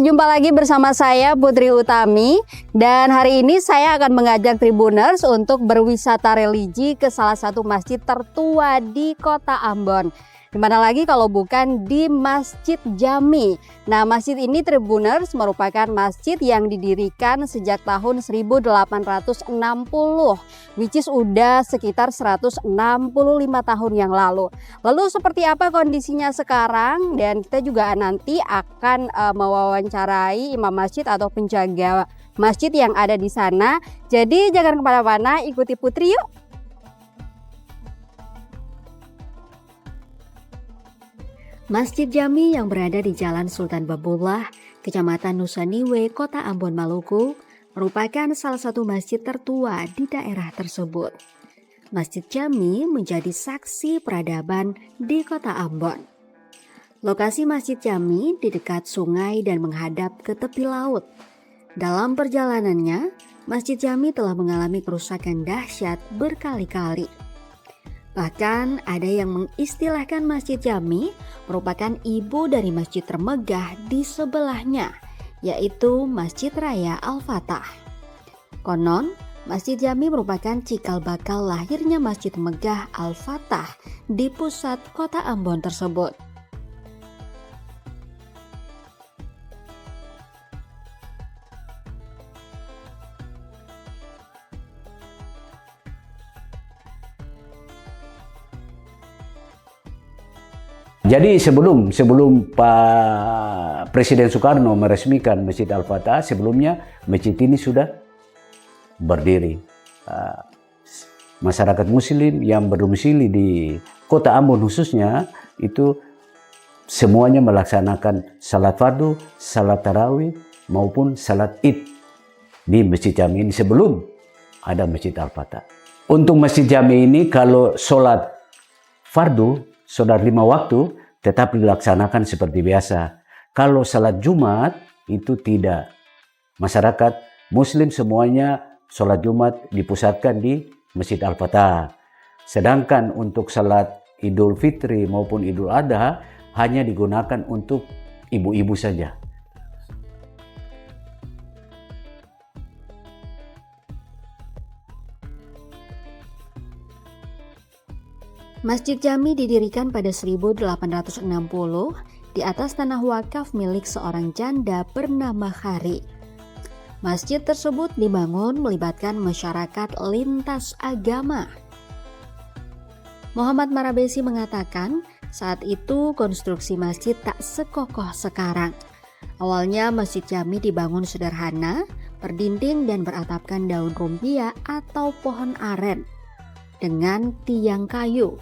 Jumpa lagi bersama saya Putri Utami, dan hari ini saya akan mengajak Tribuners untuk berwisata religi ke salah satu masjid tertua di Kota Ambon. Dimana lagi kalau bukan di Masjid Jami. Nah, masjid ini Tribuners merupakan masjid yang didirikan sejak tahun 1860, which is udah sekitar 165 tahun yang lalu. Lalu seperti apa kondisinya sekarang? Dan kita juga nanti akan mewawancarai imam masjid atau penjaga masjid yang ada di sana. Jadi jangan kemana-mana, ikuti Putri yuk. Masjid Jami yang berada di Jalan Sultan Babullah, Kecamatan Nusaniwe, Kota Ambon, Maluku, merupakan salah satu masjid tertua di daerah tersebut. Masjid Jami menjadi saksi peradaban di Kota Ambon. Lokasi Masjid Jami di dekat sungai dan menghadap ke tepi laut. Dalam perjalanannya, Masjid Jami telah mengalami kerusakan dahsyat berkali-kali. Bahkan ada yang mengistilahkan Masjid Jami merupakan ibu dari masjid termegah di sebelahnya, yaitu Masjid Raya Al-Fatah. Konon, Masjid Jami merupakan cikal bakal lahirnya Masjid Megah Al-Fatah di pusat Kota Ambon tersebut. Jadi sebelum Pak Presiden Soekarno meresmikan Masjid Al-Fatah, sebelumnya masjid ini sudah berdiri. Masyarakat Muslim yang berdomisili di Kota Ambon khususnya itu semuanya melaksanakan salat fardu, salat tarawih maupun salat id di Masjid Jami ini sebelum ada Masjid Al-Fatah. Untuk Masjid Jami ini kalau salat fardu, salat 5 waktu tetap dilaksanakan seperti biasa. Kalau salat Jumat itu tidak. Masyarakat Muslim semuanya salat Jumat dipusatkan di Masjid Al-Fatah. Sedangkan untuk salat Idul Fitri maupun Idul Adha hanya digunakan untuk ibu-ibu saja. Masjid Jami didirikan pada 1860 di atas tanah wakaf milik seorang janda bernama Khari. Masjid tersebut dibangun melibatkan masyarakat lintas agama. Muhammad Marabesi mengatakan, saat itu konstruksi masjid tak sekokoh sekarang. Awalnya Masjid Jami dibangun sederhana, berdinding dan beratapkan daun rumbia atau pohon aren dengan tiang kayu.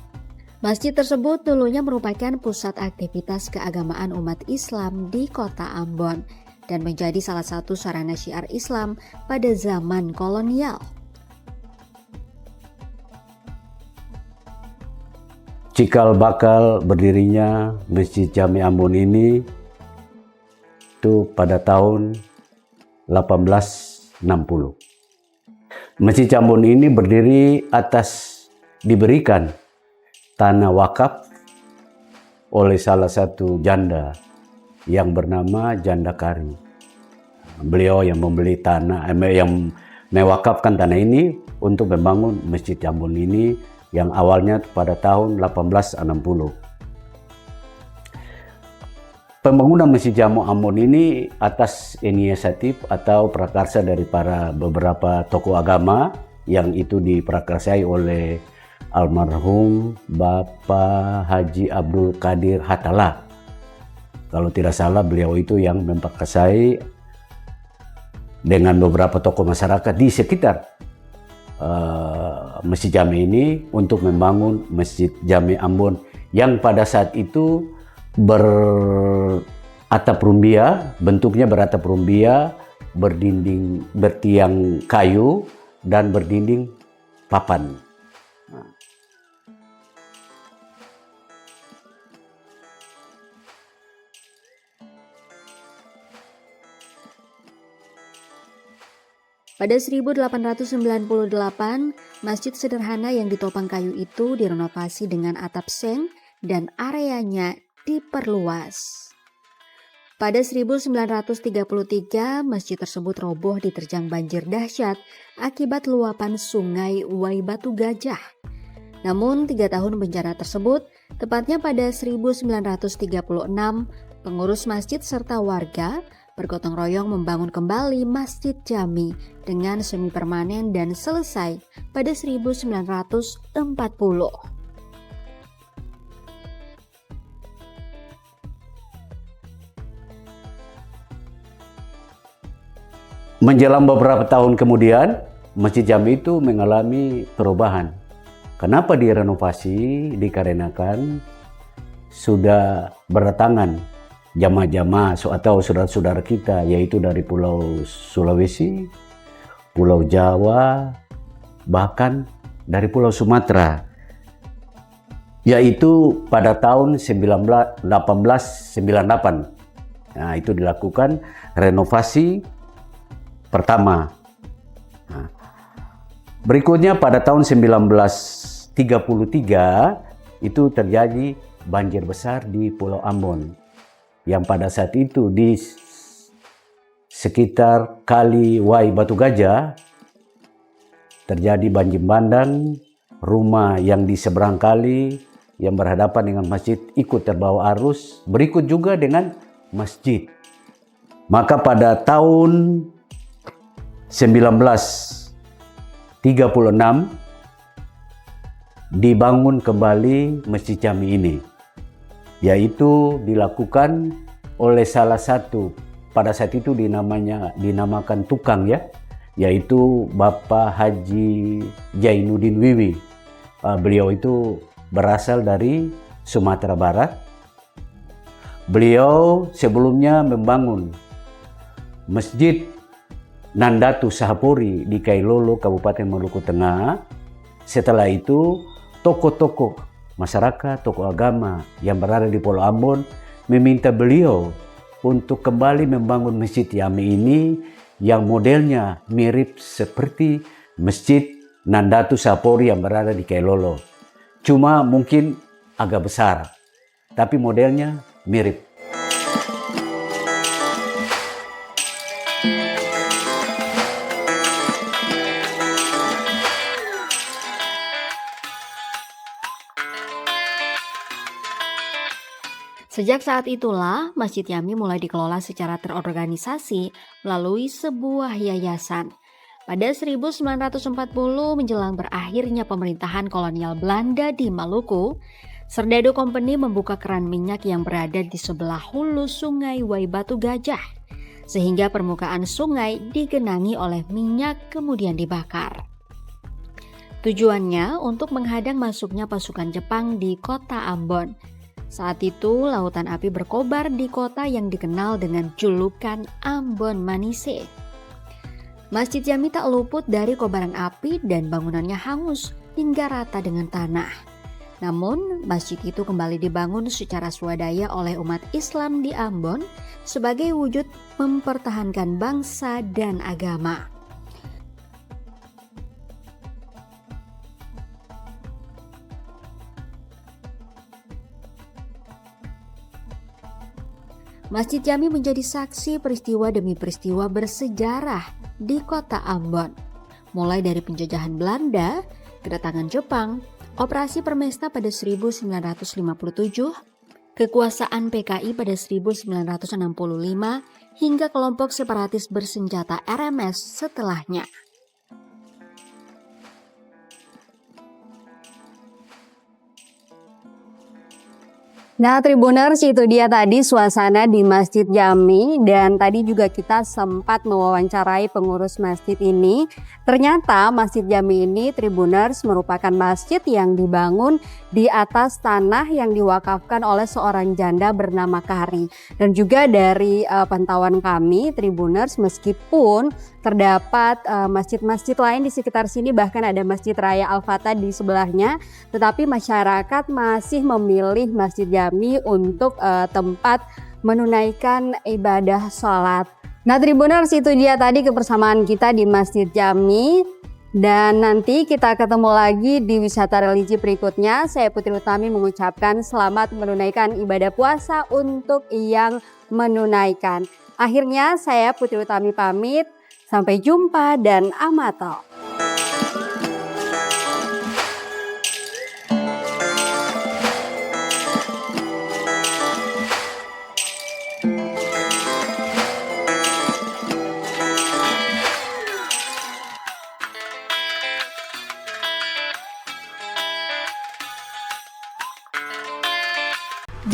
Masjid tersebut dulunya merupakan pusat aktivitas keagamaan umat Islam di Kota Ambon dan menjadi salah satu sarana syiar Islam pada zaman kolonial. Cikal bakal berdirinya Masjid Jami Ambon ini itu pada tahun 1860. Masjid Ambon ini berdiri atas diberikan tanah wakaf oleh salah satu janda yang bernama Janda Kari. Beliau yang membeli tanah, yang mewakafkan tanah ini untuk membangun Masjid Ambon ini yang awalnya pada tahun 1860. Pembangunan Masjid Jami Ambon ini atas inisiatif atau prakarsa dari para beberapa tokoh agama yang itu diprakarsai oleh almarhum Bapak Haji Abdul Qadir Hatala. Kalau tidak salah beliau itu yang memprakarsai dengan beberapa tokoh masyarakat di sekitar Masjid Jami ini untuk membangun Masjid Jami Ambon yang pada saat itu beratap rumbia, bentuknya beratap rumbia, berdinding bertiang kayu dan berdinding papan. Pada 1898, masjid sederhana yang ditopang kayu itu direnovasi dengan atap seng dan areanya diperluas. Pada 1933, masjid tersebut roboh diterjang banjir dahsyat akibat luapan sungai Uwai Batu Gajah. Namun 3 tahun bencana tersebut, tepatnya pada 1936, pengurus masjid serta warga bergotong royong membangun kembali Masjid Jami dengan semi permanen dan selesai pada 1940. Menjelang beberapa tahun kemudian, Masjid Jami itu mengalami perubahan. Kenapa direnovasi? Dikarenakan sudah berdatangan jamaah-jamaah atau saudara-saudara kita, yaitu dari Pulau Sulawesi, Pulau Jawa, bahkan dari Pulau Sumatera, yaitu pada tahun 1898. Nah, itu dilakukan renovasi pertama. Nah, berikutnya pada tahun 1933 itu terjadi banjir besar di Pulau Ambon, yang pada saat itu di sekitar Kali Uwai Batu Gajah terjadi banjir bandang. Rumah yang di seberang kali yang berhadapan dengan masjid ikut terbawa arus, berikut juga dengan masjid. Maka pada tahun 1936 dibangun kembali Masjid Jami ini, yaitu dilakukan oleh salah satu, pada saat itu dinamakan tukang ya, yaitu Bapak Haji Jainuddin Wiwi. Beliau itu berasal dari Sumatera Barat. Beliau sebelumnya membangun Masjid Nandatu Sahapori di Kailolo, Kabupaten Maluku Tengah. Setelah itu tokoh-tokoh masyarakat, tokoh agama yang berada di Pulau Ambon meminta beliau untuk kembali membangun Masjid Jami ini yang modelnya mirip seperti Masjid Nandatu Sahapori yang berada di Kailolo. Cuma mungkin agak besar, tapi modelnya mirip. Sejak saat itulah, Masjid Jami mulai dikelola secara terorganisasi melalui sebuah yayasan. Pada 1940 menjelang berakhirnya pemerintahan kolonial Belanda di Maluku, Serdadu Company membuka keran minyak yang berada di sebelah hulu sungai Uwai Batu Gajah, sehingga permukaan sungai digenangi oleh minyak kemudian dibakar. Tujuannya untuk menghadang masuknya pasukan Jepang di kota Ambon. Saat itu lautan api berkobar di kota yang dikenal dengan julukan Ambon Manise. Masjid Jami tak luput dari kobaran api dan bangunannya hangus hingga rata dengan tanah. Namun masjid itu kembali dibangun secara swadaya oleh umat Islam di Ambon sebagai wujud mempertahankan bangsa dan agama. Masjid Jami menjadi saksi peristiwa demi peristiwa bersejarah di kota Ambon. Mulai dari penjajahan Belanda, kedatangan Jepang, operasi Permesta pada 1957, kekuasaan PKI pada 1965, hingga kelompok separatis bersenjata RMS setelahnya. Nah, Tribuners, itu dia tadi suasana di Masjid Jami, dan tadi juga kita sempat mewawancarai pengurus masjid ini. Ternyata Masjid Jami ini, Tribuners, merupakan masjid yang dibangun di atas tanah yang diwakafkan oleh seorang janda bernama Kari. Dan juga dari pantauan kami, Tribuners, meskipun terdapat masjid-masjid lain di sekitar sini, bahkan ada Masjid Raya Al-Fatah di sebelahnya, tetapi masyarakat masih memilih Masjid Jami untuk tempat menunaikan ibadah sholat. Nah, Tribuners, itu dia tadi kebersamaan kita di Masjid Jami. Dan nanti kita ketemu lagi di wisata religi berikutnya. Saya Putri Utami mengucapkan selamat menunaikan ibadah puasa untuk yang menunaikan. Akhirnya saya Putri Utami pamit. Sampai jumpa dan amato.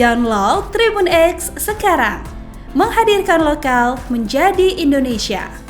Download Tribun X sekarang, menghadirkan lokal menjadi Indonesia.